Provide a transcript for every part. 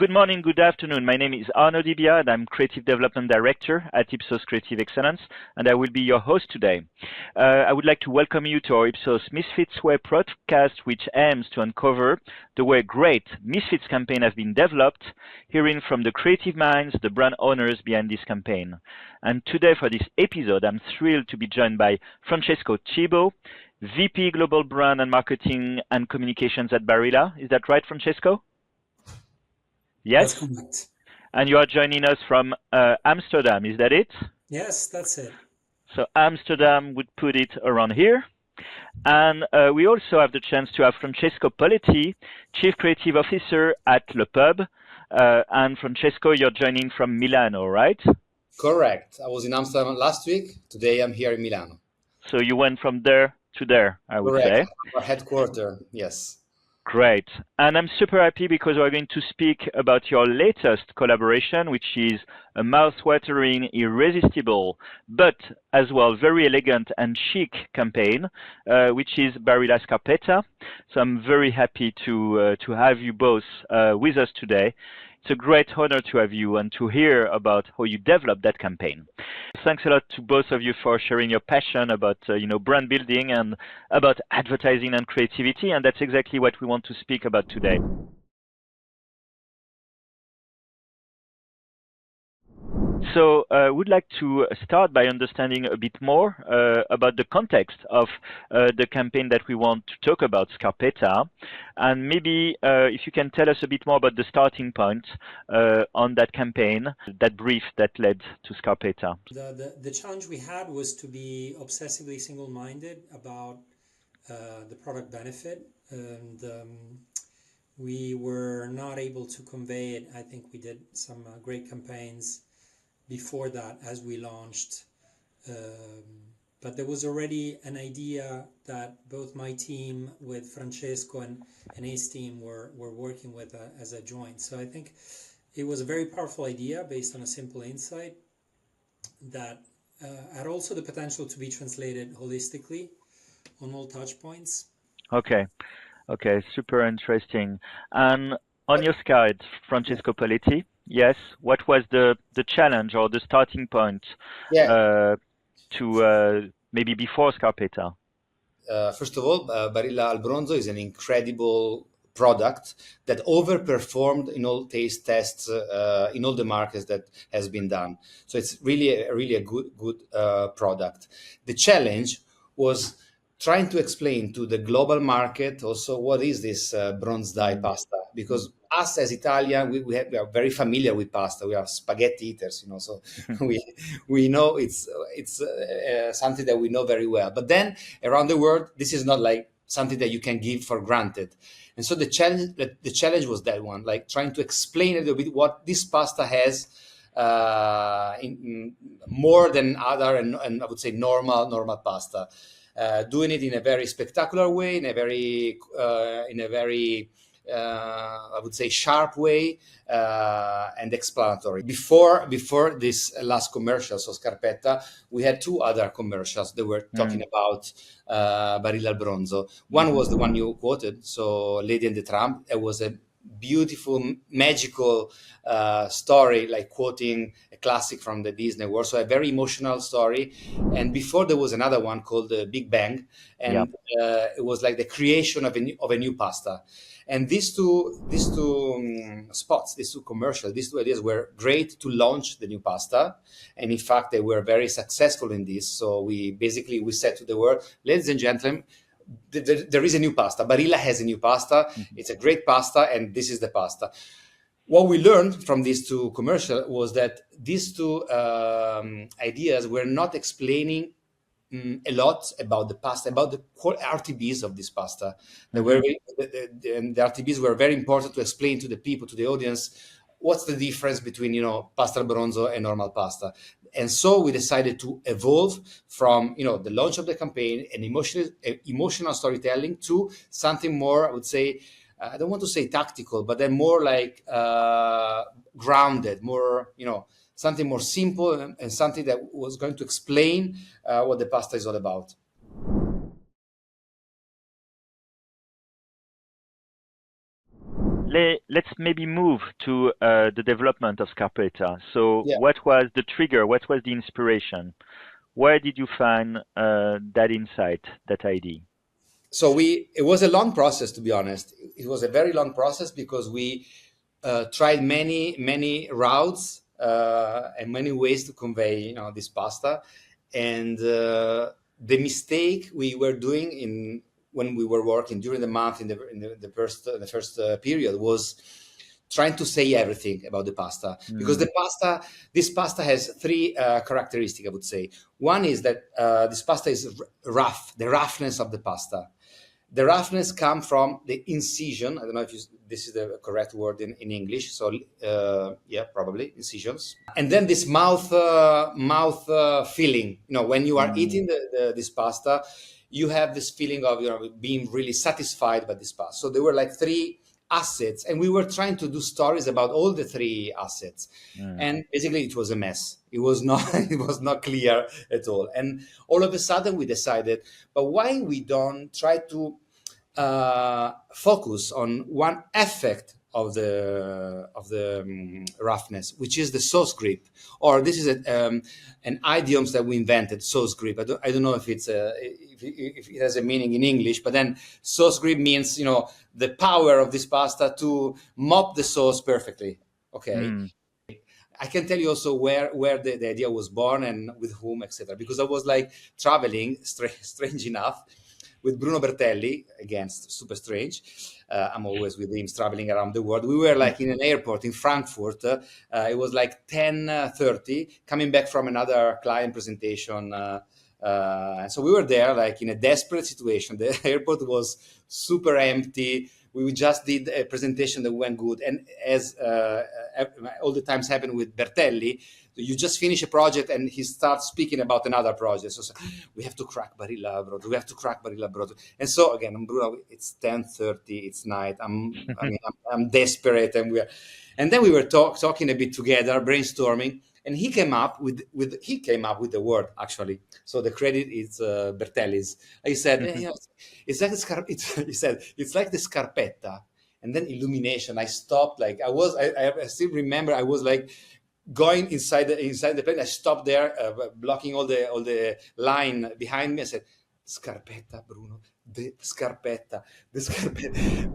Good morning, good afternoon. My name is Arnaud Dibia, and I'm Creative Development Director at Ipsos Creative Excellence, and I will be your host today. I would like to welcome you to our Ipsos Misfits Way podcast, which aims to uncover the way great Misfits campaign has been developed, hearing from the creative minds, the brand owners behind this campaign. And today for this episode, I'm thrilled to be joined by Francesco Cibo, VP Global Brand and Marketing and Communications at Barilla. Is that right, Francesco? Yes? That's correct. And you are joining us from Amsterdam, is that it? Yes, that's it. So Amsterdam would put it around here. And we also have the chance to have Francesco Poletti, Chief Creative Officer at LePub. And Francesco, you're joining from Milano, right? Correct. I was in Amsterdam last week. Today I'm here in Milano. So you went from there to there, I would Correct. say. Our headquarters, yes. Great. And I'm super happy because we're going to speak about your latest collaboration, which is a mouth-watering, irresistible, but as well very elegant and chic campaign, which is Barilla Scarpetta. So I'm very happy to have you both with us today. It's a great honor to have you and to hear about how you developed that campaign. Thanks a lot to both of you for sharing your passion about brand building and about advertising and creativity, and that's exactly what we want to speak about today. So I would like to start by understanding a bit more about the context of the campaign that we want to talk about, Scarpetta. And maybe if you can tell us a bit more about the starting point on that campaign, that brief that led to Scarpetta. The challenge we had was to be obsessively single-minded about the product benefit. And we were not able to convey it. I think we did some great campaigns before that as we launched, but there was already an idea that both my team with Francesco and his team were working with as a joint. So I think it was a very powerful idea based on a simple insight that had also the potential to be translated holistically on all touch points. Okay, super interesting. And on your side, Francesco Poletti, yes, what was the challenge or the starting point to maybe before Scarpetta? First of all, Barilla Bronzo is an incredible product that overperformed in all taste tests in all the markets that has been done. So it's really a good product. The challenge was trying to explain to the global market also what is this bronze dye pasta, because us as Italian, we are very familiar with pasta. We are spaghetti eaters, so we know it's something that we know very well. But then around the world, this is not like something that you can give for granted. And so the challenge was that one, like trying to explain a little bit what this pasta has in more than other and I would say normal pasta. Doing it in a very spectacular way, in a very I would say sharp way and explanatory. Before this last commercial, so Scarpetta, we had two other commercials that were talking about Barilla Bronzo. One was the one you quoted, so Lady and the Tramp. It was a beautiful, magical story, like quoting a classic from the Disney world. So a very emotional story. And before there was another one called the Big Bang, and it was like the creation of a new pasta. And these two spots, these two commercials, these two ideas were great to launch the new pasta. And in fact, they were very successful in this. So we said to the world, ladies and gentlemen, there is a new pasta. Barilla has a new pasta. It's a great pasta, and this is the pasta. What we learned from these two commercials was that these two ideas were not explaining a lot about the pasta, about the RTBs of this pasta. The RTBs were very important to explain to the people, to the audience, what's the difference between pasta Bronzo and normal pasta. And so we decided to evolve from the launch of the campaign and emotional storytelling to something more, I would say, I don't want to say tactical, but then more like grounded, more something more simple and something that was going to explain what the pasta is all about. let's maybe move to the development of Scarpetta. So Yeah. what was the trigger? What was the inspiration? Where did you find that insight, that idea? So it was a long process, to be honest. It was a very long process because we tried many routes and many ways to convey, this pasta. And the mistake we were doing when we were working during the month in the first period was trying to say everything about the pasta, because this pasta has three characteristics, I would say. One is that this pasta is rough, the roughness of the pasta. The roughness comes from the incision. I don't know if this is the correct word in English. So yeah, probably incisions. And then this mouth feeling. When you are eating this pasta, you have this feeling of being really satisfied by this pasta. So there were like three assets, and we were trying to do stories about all the three assets. And basically, it was a mess. It was not clear at all. And all of a sudden, we decided, but why we don't try to focus on one effect of the roughness, which is the sauce grip, or this is an idiom that we invented, sauce grip. I don't know if it's if it has a meaning in English, but then sauce grip means the power of this pasta to mop the sauce perfectly. Okay. I can tell you also where the idea was born and with whom, etc. Because I was like traveling, strange enough, with Bruno Bertelli, again, super strange. I'm always with him traveling around the world. We were like in an airport in Frankfurt. It was like 10:30, coming back from another client presentation. And so we were there like in a desperate situation. The airport was super empty. We just did a presentation that went good. And as all the times happen with Bertelli, you just finish a project and he starts speaking about another project. So we have to crack Barilla, bro. We have to crack Barilla, bro. And so again, Bruno, it's 10:30, it's night. I'm desperate, and then we were talking a bit together, brainstorming, and he came up with the word, actually. So the credit is Bertelli's. He said, it's like he said it's like the scarpetta, and then illumination. I stopped, like I still remember I was like going inside the plane. I stopped there, blocking all the line behind me. I said, "Scarpetta, Bruno, the scarpetta,"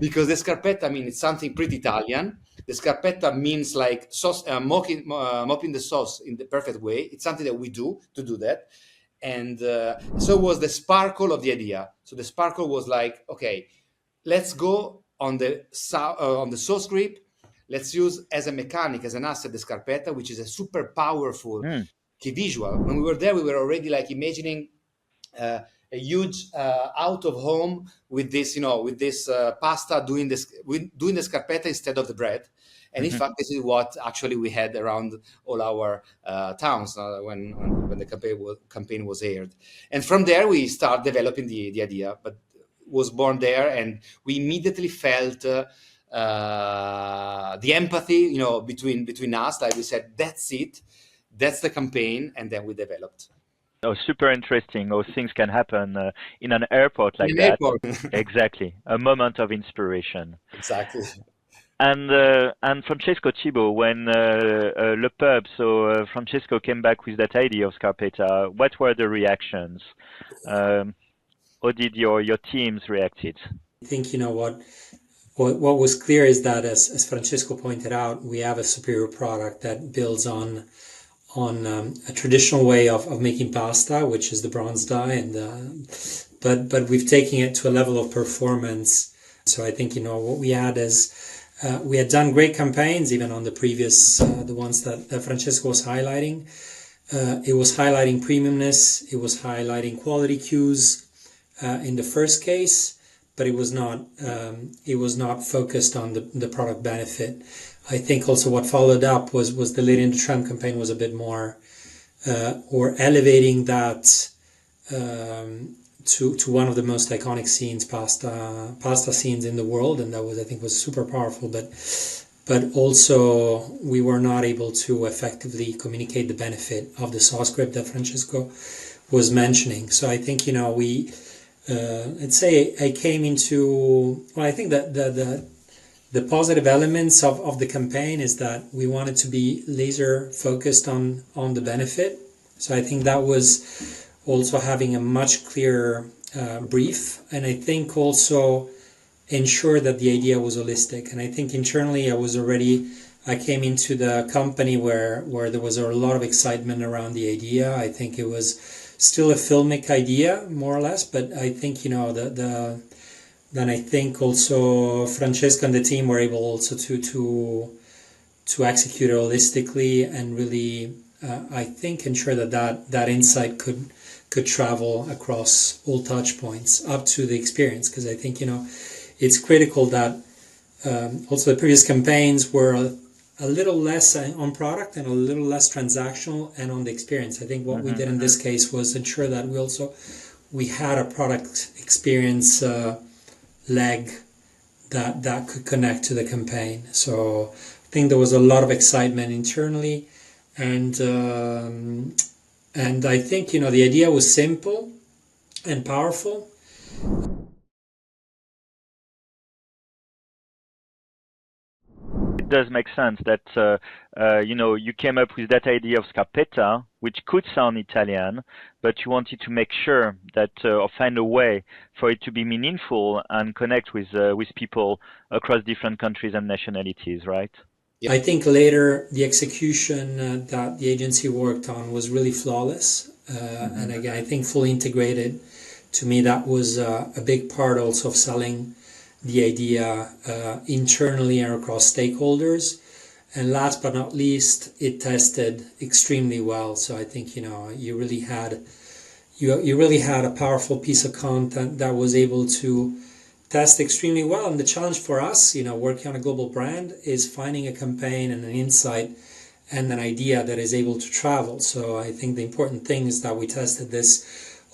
because the scarpetta, I mean, it's something pretty Italian. The scarpetta means like sauce, mopping the sauce in the perfect way. It's something that we do to do that, and so it was the sparkle of the idea. So the sparkle was like, okay, let's go on the sauce grip. Let's use as a mechanic, as an asset, the scarpetta, which is a super powerful key visual. When we were there, we were already like imagining a huge out of home with this, with this pasta doing the scarpetta instead of the bread. And in fact, this is what actually we had around all our towns when the campaign was aired. And from there, we start developing the idea, but was born there, and we immediately felt the empathy, between us. Like we said, that's it, that's the campaign, and then we developed. Oh, super interesting. Oh, things can happen in an airport like that. Airport. Exactly, a moment of inspiration. Exactly. And Francesco Cibo, when LePub, so Francesco came back with that idea of Scarpetta, what were the reactions? How did your teams reacted? I think what was clear is that as Francesco pointed out, we have a superior product that builds on a traditional way of making pasta, which is the bronze die, and but we've taken it to a level of performance. So I think what we had is we had done great campaigns even on the previous the ones that Francesco was highlighting. It was highlighting premiumness, it was highlighting quality cues in the first case, but it was not focused on the product benefit. I think also what followed up was the Lady in the Tramp campaign was a bit more or elevating that to one of the most iconic scenes, pasta scenes in the world, and that was, I think, was super powerful. But also we were not able to effectively communicate the benefit of the sauce grip that Francesco was mentioning. So I think I'd say I came into, well, I think that the the positive elements of the campaign is that we wanted to be laser focused on the benefit. So I think that was also having a much clearer brief, and I think also ensure that the idea was holistic. And I think internally I came into the company where there was a lot of excitement around the idea. I think it was still a filmic idea, more or less, but I think, then I think also Francesca and the team were able also to execute it holistically and really, I think, ensure that insight could travel across all touch points up to the experience. Because I think, it's critical that also the previous campaigns were a little less on product and a little less transactional and on the experience. I think what we did in this case was ensure that we had a product experience leg that could connect to the campaign. So I think there was a lot of excitement internally, and I think the idea was simple and powerful. It does make sense that you came up with that idea of scarpetta, which could sound Italian, but you wanted to make sure that or find a way for it to be meaningful and connect with people across different countries and nationalities, right? Yep. I think later the execution that the agency worked on was really flawless, and again I think fully integrated. To me, that was a big part also of selling the idea internally and across stakeholders. And last but not least, it tested extremely well. So I think you really had a powerful piece of content that was able to test extremely well. And the challenge for us, working on a global brand, is finding a campaign and an insight and an idea that is able to travel. So I think the important thing is that we tested this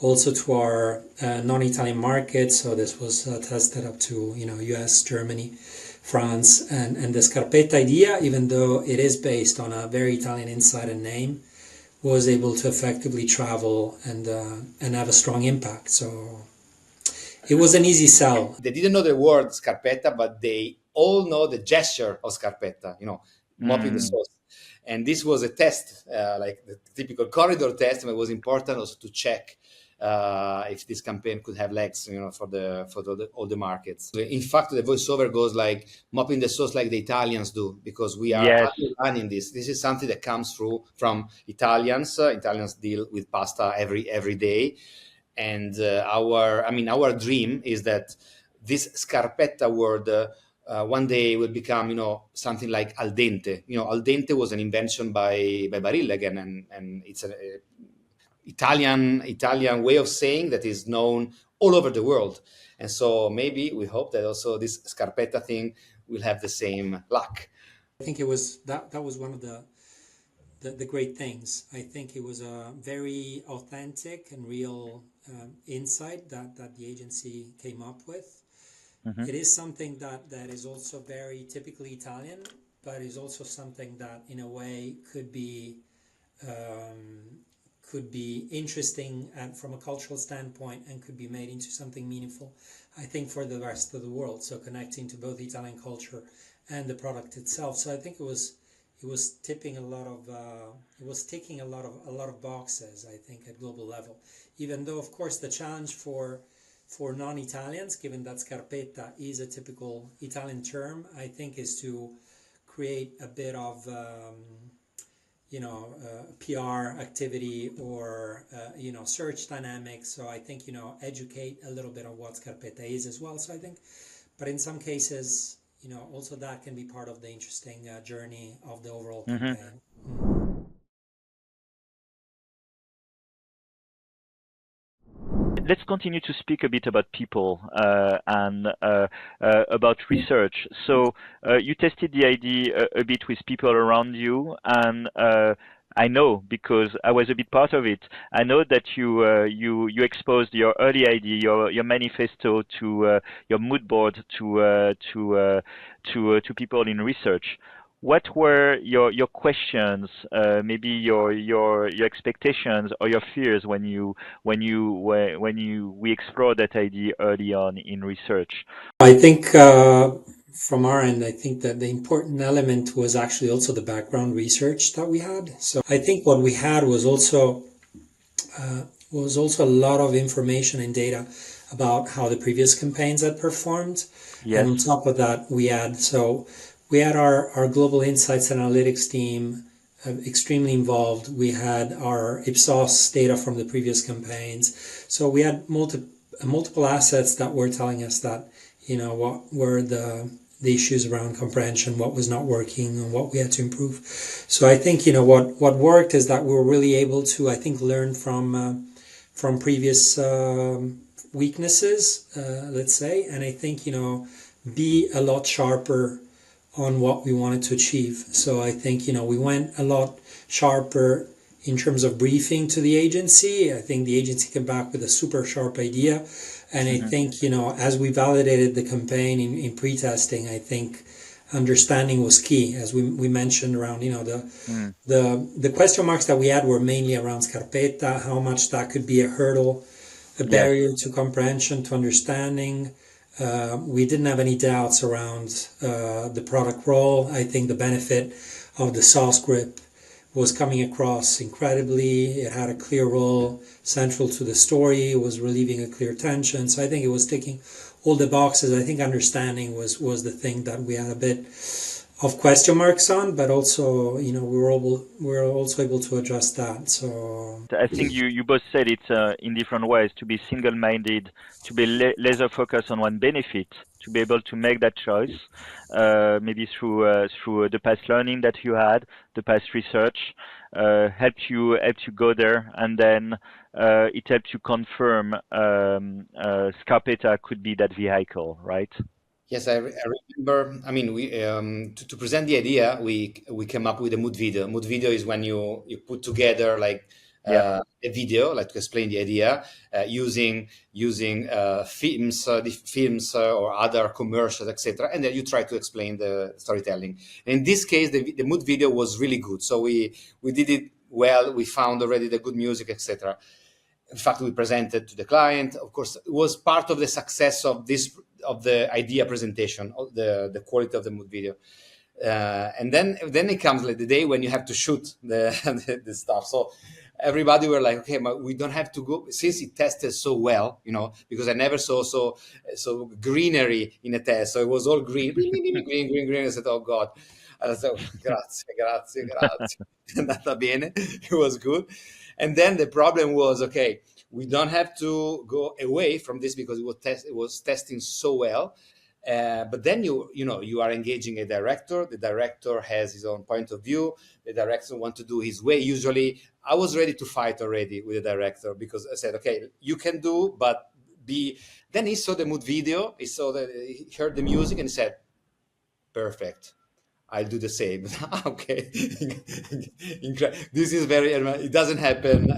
also to our non-Italian markets. So this was tested up to US, Germany, France, and the scarpetta idea, even though it is based on a very Italian insight and name, was able to effectively travel and have a strong impact. So it was an easy sell. They didn't know the word scarpetta, but they all know the gesture of scarpetta, mopping the sauce. And this was a test, like the typical corridor test, and it was important also to check if this campaign could have legs, for all the markets. In fact, the voiceover goes like mopping the sauce like the Italians do, because we are running this. This is something that comes through from Italians. Italians deal with pasta every day, and our dream is that this scarpetta word one day will become, something like al dente. Al dente was an invention by Barilla again, and it's an Italian way of saying that is known all over the world. And so maybe we hope that also this scarpetta thing will have the same luck. I think it was that was one of the great things. I think it was a very authentic and real insight that the agency came up with. It is something that is also very typically Italian, but is also something that in a way could be interesting and from a cultural standpoint, and could be made into something meaningful, I think, for the rest of the world. So connecting to both Italian culture and the product itself. So I think it was ticking a lot of boxes, I think, at global level. Even though, of course, the challenge for non-Italians, given that scarpetta is a typical Italian term, I think, is to create a bit of PR activity or search dynamics. So I think educate a little bit on what scarpetta is as well. So I think, but in some cases, also that can be part of the interesting journey of the overall campaign. Let's continue to speak a bit about people and about research. So you tested the idea a bit with people around you, and I know, because I was a bit part of it. I know that you exposed your early idea, your manifesto, to your mood board to people in research. What were your questions, maybe your expectations or your fears when we explored that idea early on in research? I think from our end, I think that the important element was actually also the background research that we had. So I think what we had was also a lot of information and data about how the previous campaigns had performed. And Yes. on top of that, we had our global insights analytics team extremely involved. We had our Ipsos data from the previous campaigns. So we had multiple assets that were telling us that, what were the issues around comprehension, what was not working, and what we had to improve. So I think, what worked is that we were really able to, I think, learn from previous weaknesses, let's say, and I think, be a lot sharper on what we wanted to achieve. So I think, we went a lot sharper in terms of briefing to the agency. I think the agency came back with a super sharp idea. And I think, as we validated the campaign in pre-testing, I think understanding was key, as we mentioned around, the question marks that we had were mainly around Scarpetta, how much that could be a hurdle, a Yes. barrier to comprehension, to understanding. We didn't have any doubts around the product role. I think the benefit of the sauce grip was coming across incredibly. It had a clear role central to the story. It was relieving a clear tension. So I think it was ticking all the boxes. I think understanding was the thing that we had a bit of question marks on, but also, we were also able to adjust that. So I think you both said it in different ways, to be single-minded, to be laser focused on one benefit, to be able to make that choice, maybe through the past learning that you had, the past research, helped you go there, and then it helped you confirm Scarpetta could be that vehicle, right? Yes, I remember. I mean, we to present the idea, we came up with a mood video. Mood video is when you put together like Yeah. a video, like to explain the idea, using films or other commercials, etc. And then you try to explain the storytelling. In this case, the mood video was really good. So we did it well. We found already the good music, etc. In fact, we presented to the client. Of course, it was part of the success of the idea presentation, of the quality of the mood video. And then it comes like the day when you have to shoot the stuff. So everybody were like, okay, but we don't have to go, since it tested so well, because I never saw so greenery in a test. So it was all green, green. I said, oh God. And I said, grazie. Andata bene. It was good. And then the problem was, okay, we don't have to go away from this because it was testing so well. But then you are engaging a director. The director has his own point of view. The director wants to do his way. Usually, I was ready to fight already with the director because I said, okay, you can do, but be. Then he saw the mood video. He heard the music and he said, perfect. I'll do the same. Okay. This is very, it doesn't happen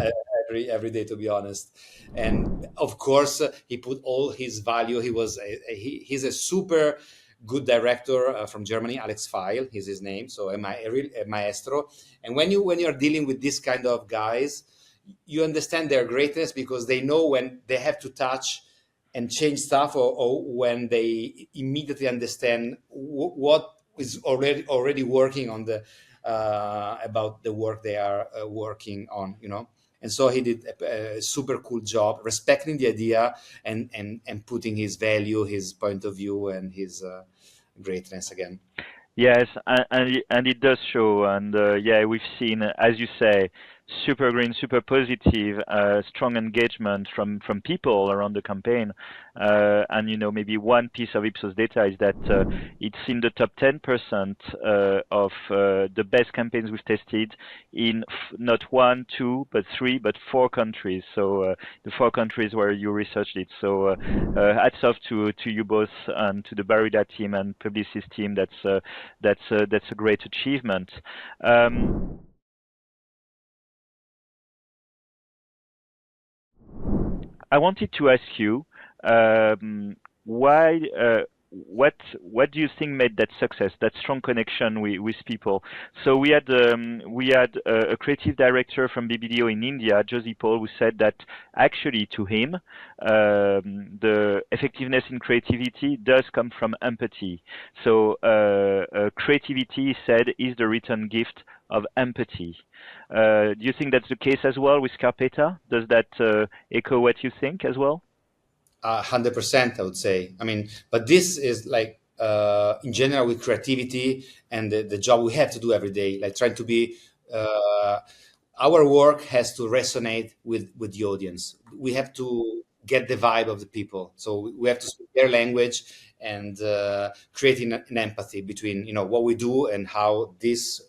every day, to be honest. And of course, he put all his value. He's a super good director from Germany, Alex Feil, is his name. So a maestro. And when you are dealing with this kind of guys, you understand their greatness because they know when they have to touch and change stuff, or when they immediately understand what is already working on the about the work they are working on, and so he did a super cool job respecting the idea and putting his value, his point of view, and his greatness again. Yes, and it does show, and yeah, we've seen, as you say, super green, super positive, strong engagement from people around the campaign, and maybe one piece of Ipsos data is that it's in the top 10% of the best campaigns we've tested in not one, two, but three, but four countries. So the four countries where you researched it. So hats off to you both and to the Barilla team and Publicis team. That's a great achievement. I wanted to ask you why what do you think made that success, that strong connection with people? So we had a creative director from BBDO in India, Josie Paul, who said that actually to him the effectiveness in creativity does come from empathy. So creativity, he said, is the return gift of empathy. Do you think that's the case as well with Scarpetta? Does that echo what you think as well? 100%, I would say. I mean, but this is like in general with creativity and the job we have to do every day, like trying to be. Our work has to resonate with the audience. We have to get the vibe of the people, so we have to speak their language and creating an empathy between what we do and how this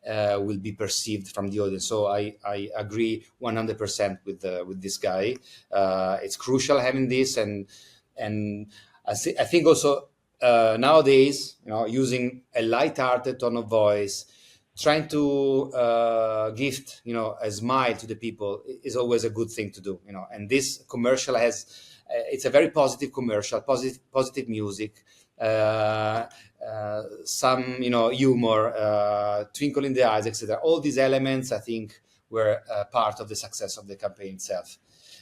will be perceived from the audience. So I agree 100% with this guy. It's crucial having this, and I think also nowadays, using a light-hearted tone of voice, trying to gift a smile to the people is always a good thing to do. And this commercial has it's a very positive commercial, positive music. Some humor, twinkle in the eyes, etc. All these elements, I think, were part of the success of the campaign itself.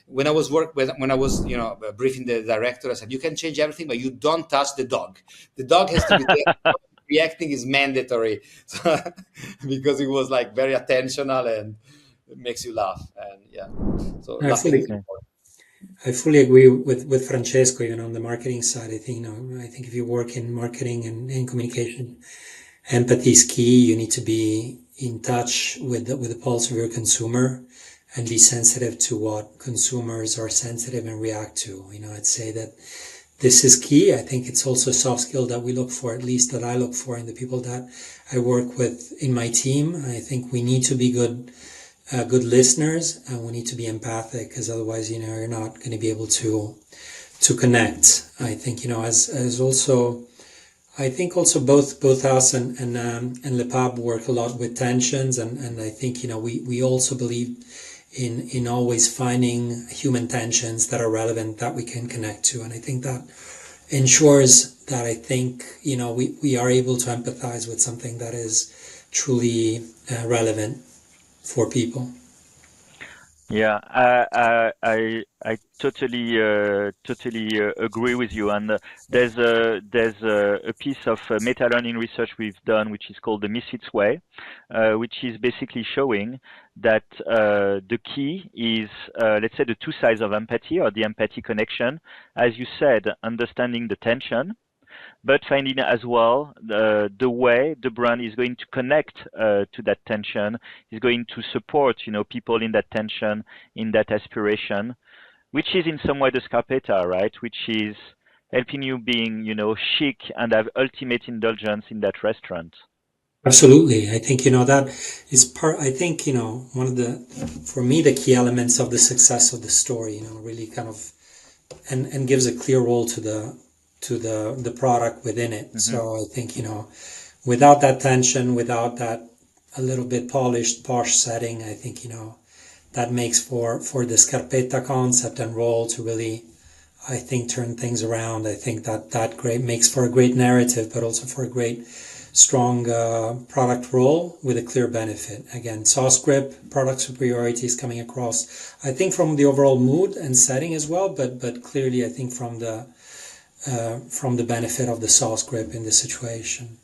When I was briefing the director, I said, you can change everything, but you don't touch the dog. The dog has to be there. Reacting is mandatory. Because it was like very attentional and it makes you laugh. And yeah, so I fully agree with Francesco, on the marketing side. I think, if you work in marketing and in communication, empathy is key. You need to be in touch with the pulse of your consumer and be sensitive to what consumers are sensitive and react to. I'd say that this is key. I think it's also a soft skill that we look for, at least that I look for in the people that I work with in my team. I think we need to be good listeners, and we need to be empathic, because otherwise, you're not going to be able to connect. I think, as also, I think also both us and LePub work a lot with tensions, and I think, we also believe in always finding human tensions that are relevant, that we can connect to. And I think that ensures that, I think, we are able to empathize with something that is truly relevant for people. Yeah, I totally agree with you. And there's a piece of meta learning research we've done, which is called the Misfits way, which is basically showing that the key is, let's say, the two sides of empathy, or the empathy connection. As you said, understanding the tension, but finding as well the way the brand is going to connect to that tension, is going to support people in that tension, in that aspiration, which is in some way the Scarpetta, right? Which is helping you being chic and have ultimate indulgence in that restaurant. Absolutely. I think, that is part, I think, one of the, for me, the key elements of the success of the story, really kind of, and gives a clear role to the product within it. Mm-hmm. So I think, without that tension, without that a little bit posh setting, I think, that makes for the Scarpetta concept and role to really, I think, turn things around. I think that great makes for a great narrative, but also for a great strong product role with a clear benefit. Again, sauce grip, product superiority is coming across, I think, from the overall mood and setting as well, but clearly, I think, from the benefit of the sauce grip in the situation.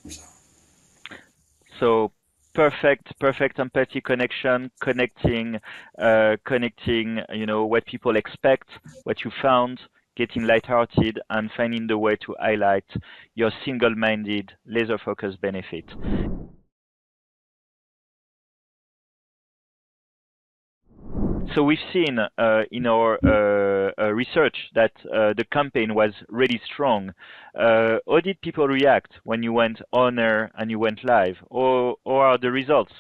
So perfect empathy connection, connecting, what people expect, what you found, getting lighthearted, and finding the way to highlight your single-minded, laser-focused benefit. So we've seen in our research that the campaign was really strong. How did people react when you went on air and you went live? Or are the results?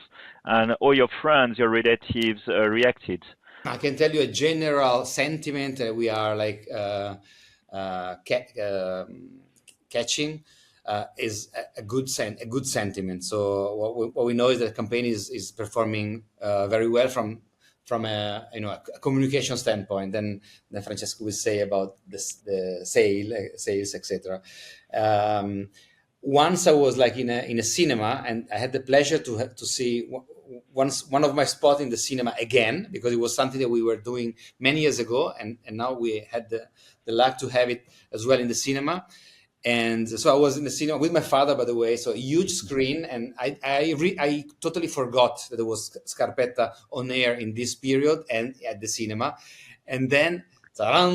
And all your friends, your relatives reacted? I can tell you a general sentiment we are like catching is a good sentiment. So what we know is that the campaign is performing very well from from a a communication standpoint. Then Francesco will say about this, the sales, etc. Once I was like in a cinema, and I had the pleasure to see one of my spots in the cinema again, because it was something that we were doing many years ago, and now we had the luck to have it as well in the cinema. And so I was in the cinema with my father, by the way, so a huge screen, and I totally forgot that there was Scarpetta on air in this period and at the cinema. And then I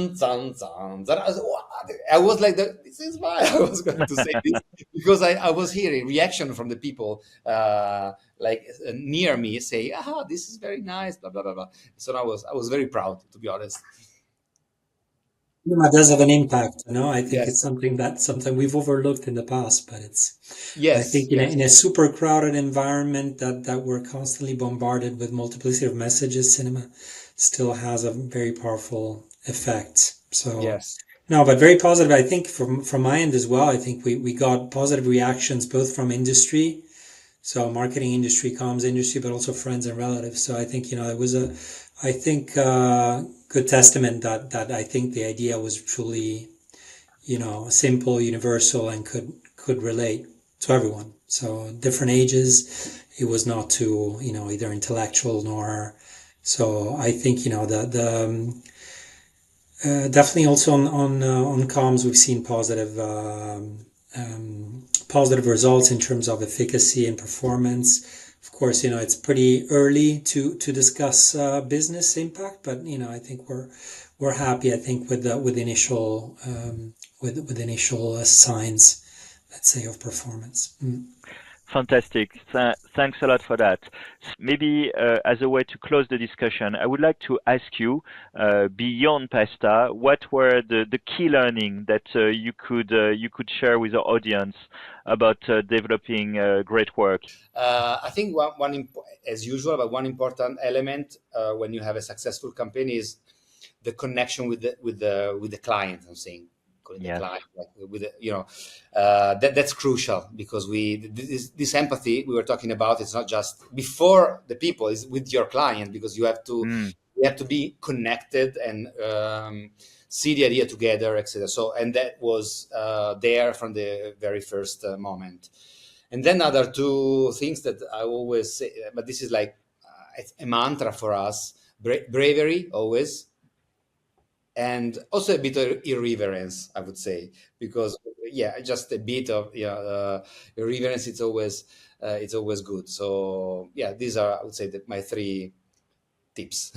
was like, this is why I was going to say this, because I was hearing reaction from the people near me say, this is very nice, blah, blah, blah, blah. So I was very proud, to be honest. Cinema does have an impact, I think Yes. it's something that sometimes we've overlooked in the past, but I think Yes. in a super crowded environment that we're constantly bombarded with multiplicity of messages, cinema still has a very powerful effect. So Yes. no, but very positive. I think from my end as well, I think we got positive reactions both from industry, so marketing industry, comms industry, but also friends and relatives. So I think, it was good testament that I think the idea was truly, simple, universal, and could relate to everyone. So different ages, it was not too, either intellectual nor. So I think, definitely also on comms, we've seen positive results in terms of efficacy and performance. Of course, it's pretty early to discuss business impact, but I think we're happy. I think with initial with initial signs, let's say, of performance. Fantastic. Thanks a lot for that. Maybe as a way to close the discussion, I would like to ask you, beyond pasta, what were the key learning that you could share with the audience about developing great work? I think as usual, but one important element when you have a successful campaign is the connection with the client. I'm saying. The client, that's crucial, because this empathy we were talking about, it's not just before the people, it's with your client, because you have to be connected and see the idea together, etc. So, and that was there from the very first moment. And then other two things that I always say, but this is like a mantra for us: bravery always. And also a bit of irreverence, I would say, because just a bit of irreverence. It's always good. So these are, I would say, my three tips.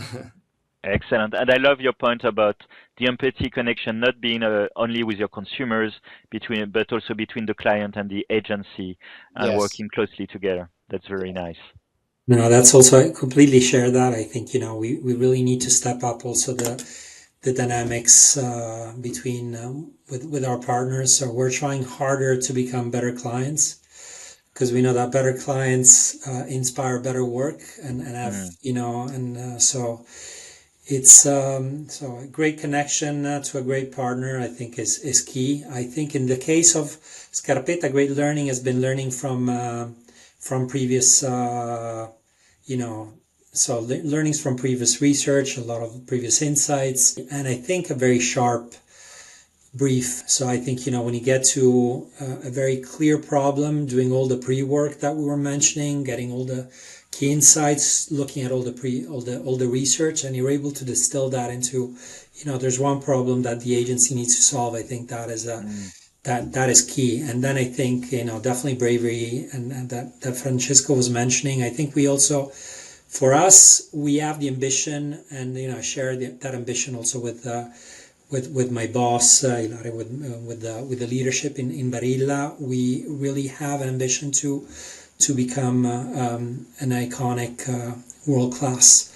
Excellent. And I love your point about the empathy connection not being only with your consumers, but also between the client and the agency, and working closely together. That's very nice. No, that's also, I completely share that. I think, we really need to step up also the dynamics between with our partners. So we're trying harder to become better clients, because we know that better clients inspire better work and have so it's so a great connection to a great partner, I think, is key. I think in the case of Scarpetta, great learning has been learning from previous so learnings from previous research, a lot of previous insights, and I think a very sharp brief. So I think, when you get to a very clear problem, doing all the pre-work that we were mentioning, getting all the key insights, looking at all the research, and you're able to distill that into, there's one problem that the agency needs to solve. I think that is that is key. And then I think, definitely bravery, and that Francesco was mentioning. I think we also, for us, we have the ambition, and I share that ambition also with my boss, with the leadership in Barilla. We really have an ambition to become an iconic world-class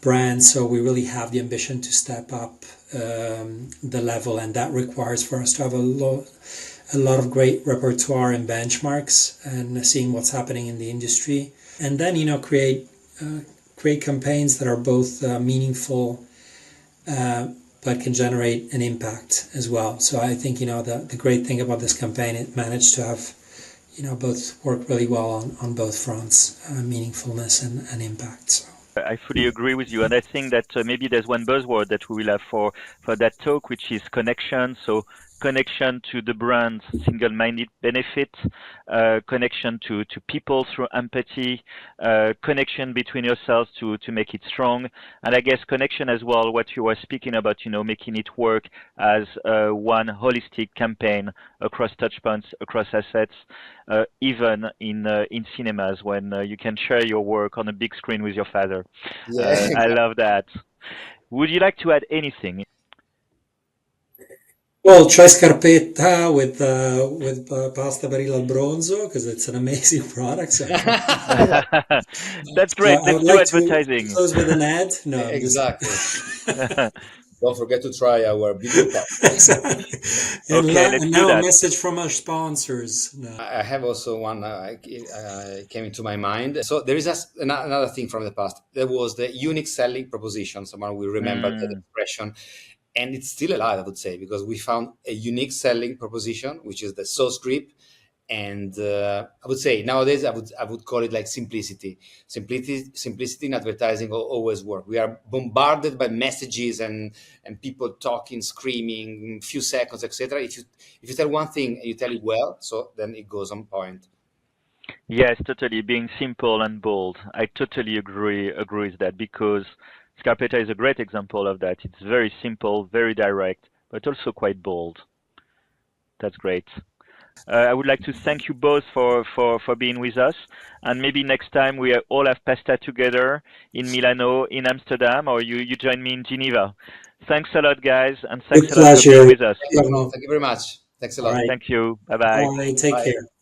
brand. So we really have the ambition to step up the level, and that requires for us to have a lot of great repertoire and benchmarks, and seeing what's happening in the industry, and then create campaigns that are both meaningful but can generate an impact as well. So I think the great thing about this campaign, it managed to have both work really well on both fronts, meaningfulness and impact. So I fully agree with you, and I think that maybe there's one buzzword that we will have for that talk, which is connection. So connection to the brand's single-minded benefit, connection to people through empathy, connection between yourselves to make it strong, and I guess connection as well. What you were speaking about, making it work as one holistic campaign across touchpoints, across assets, even in cinemas when you can share your work on a big screen with your father. Yeah, I exactly. love that. Would you like to add anything? Well, try scarpetta with pasta Barilla al Bronzo because it's an amazing product. So That's great. I Let's would do like to advertising. close with an ad. No, I'm just Exactly. Don't forget to try our bibimbap. exactly. Okay, let's And do now a that. message from our sponsors. No. I have also one came into my mind. So there is another thing from the past. There was the unique selling proposition. Someone will remember that Mm. expression, and it's still alive, I would say, because we found a unique selling proposition, which is the sauce grip. And I would say nowadays I would call it like simplicity in advertising will always work. We are bombarded by messages and people talking, screaming, few seconds, etc. If you tell one thing and you tell it well, so then it goes on point. Yes, totally. Being simple and bold. I totally agree with that because Scarpetta is a great example of that. It's very simple, very direct, but also quite bold. That's great. I would like to thank you both for being with us. And maybe next time we all have pasta together in Milano, in Amsterdam, or you join me in Geneva. Thanks a lot, guys, and thanks With a lot for being pleasure. with us. Thank you very much. Thanks a All lot. right. Thank you. Bye bye. Bye. Take Bye. care.